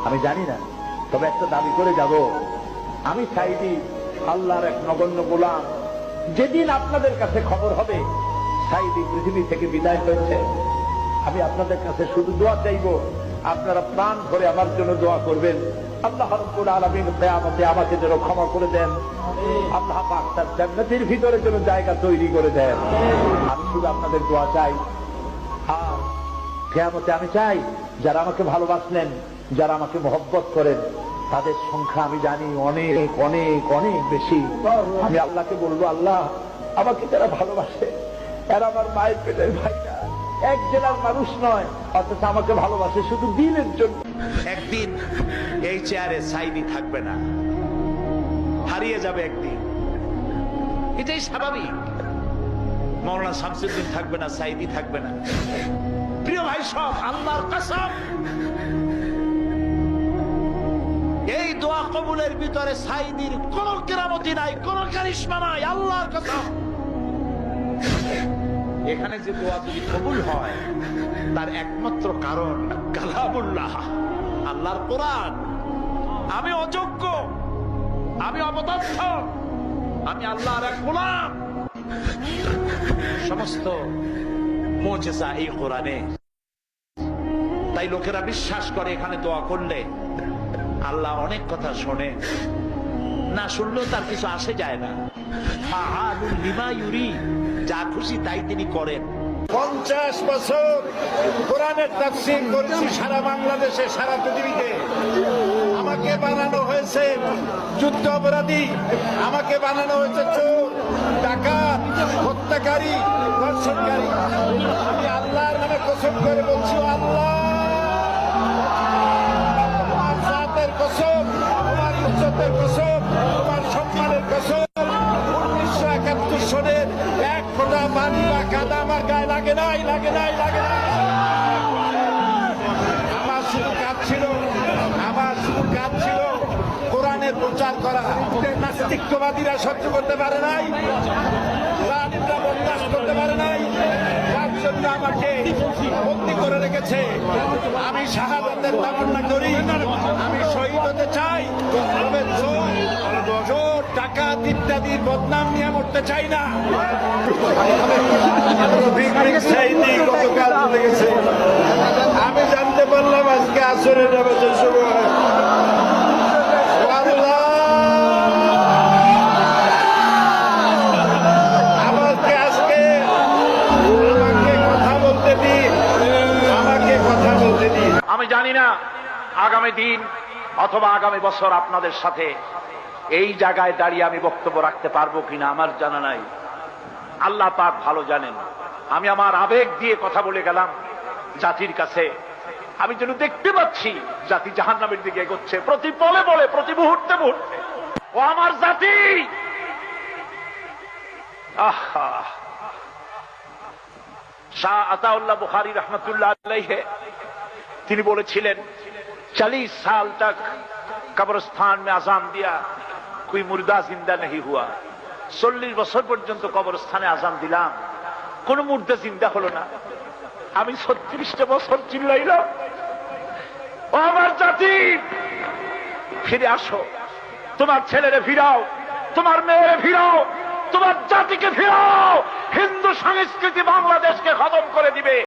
আমি জানি না, তবে একটা দাবি করে যাব, আমি সাইদি আল্লাহর এক নগণ্য গোলাম। যেদিন আপনাদের কাছে খবর হবে সাইদি পৃথিবী থেকে বিদায় হয়েছে, আমি আপনাদের কাছে শুধু দোয়া চাইব, আপনারা প্রাণ ভরে আমার জন্য দোয়া করবেন। আল্লাহ রাব্বুল আলামিন কিয়ামতে আমাকে যেন ক্ষমা করে দেন, আল্লাহ পাক তার জান্নাতের ভিতরে যেন জায়গা তৈরি করে দেন। আমি শুধু আপনাদের দোয়া চাই। আর কিয়ামতে আমি চাই যারা আমাকে ভালোবাসলেন, যারা আমাকে মহব্বত করেন, তাদের সংখ্যা আমি জানি অনেক অনেক অনেক বেশি। আমি আল্লাহকে বলবো, আল্লাহ আমাকে যারা ভালোবাসে এরা আমার মায়ের পেটের ভাইরা, এক জেলার মানুষ নয়, অথচ আমাকে ভালোবাসে শুধু দিনের জন্য। একদিন এই চেয়ারে সাইদি থাকবে না, হারিয়ে যাবে একদিন, এটাই স্বাভাবিক। মাওলানা শামসুদ্দিন থাকবে না, সাইদি থাকবে না। প্রিয় ভাই সব, আল্লাহর কসম, এই দোয়া কবুলের ভিতরে সাইদির কোন কেরামতি নাই, কোন কারিশমা নাই, আল্লাহর কসম। এখানে যে দোয়া যদি কবুল হয় তার একমাত্র কারণ কালামুল্লাহ, আল্লাহর কোরআন। আমি অযোগ্য, আমি অপদার্থ, আমি আল্লাহর এক গোলাম। সমস্ত মুজিজা এই কোরআনে। তাই লোকেরা বিশ্বাস করে এখানে দোয়া করলে আল্লাহ অনেক কথা শোনে, না শুনলেও তার কিছু আসে যায় না। ফাআলুল লিমা ইউরিদ, যা খুশি তাই তিনি করেন। 50 বছর কোরআনের তাফসীর করেছি সারা বাংলাদেশে, সারা পৃথিবীতে। আমাকে বানানো হয়েছে যুদ্ধ অপরাধী, আমাকে বানানো হয়েছে চোর, ডাকাত, হত্যাকারী, ধর্ষণকারী। আমি আল্লাহর নামে কসম করে বলছি, আল্লাহ তোমার জাতের কসম, তোমার ইজ্জতের কসম, তোমার সম্মানের কসম, 1971 সনের এক ফোঁটা পানি বা কাদা আমার গায়ে লাগে নাই, লাগে নাই, লাগে নাই। আমার শুধু কাজ ছিল, আমার শুধু কাজ ছিল কোরআনের প্রচার করা। নাস্তিকবাদীরা সহ্য করতে পারে নাই, জালিমরা বরদাস্ত করতে পারে নাই, যার জন্য আমাকে বন্দী করে রেখেছে। আমি শাহাদাতের তামান্না করি, আমি শহীদ হতে চাই, তবে চোর, ডাকাত ইত্যাদির বদনাম নিয়ে মরতে চাই না। গতকাল চলে গেছে, আমি জানতে পারলাম আজকে আসরের নামাজের সময়। আমাকে কথা বলতে দিন, আমাকে কথা বলতে দিন। আমি জানি না আগামী দিন অথবা আগামী বছর আপনাদের সাথে এই জায়গায় দাঁড়িয়ে আমি বক্তব্য রাখতে পারবো কিনা আমার জানা নাই, আল্লাহ পাক ভালো জানেন। আমি আমার আবেগ দিয়ে কথা বলে গেলাম জাতির কাছে। আমি যেন দেখতে পাচ্ছি জাতি জাহান্নামের দিকে এগোচ্ছে, প্রতি পলে পলে, প্রতি মুহূর্তে মুহূর্তে। ও আমার জাতি, আহা! শাহ আতাউল্লাহ বুখারী রহমতুল্লাহ আলাইহি তিনি বলেছিলেন, 40 साल तक कब्रिस्तान में आजान दिया, कोई मुर्दा जिंदा नहीं हुआ। 40 বছর পর্যন্ত কবরস্থানে আজান দিলাম, কোন মুর্দা জিন্দা হলো না। আমি 36টা বছর চিল্লাইলাম, ও আমার জাতি, ফিরে আসো, তোমার ছেলেরে ফিরাও, তোমার মেয়েরে ফিরাও, তোমার জাতিকে ফিরাও। হিন্দু সংস্কৃতি বাংলাদেশকে খতম করে দিবে।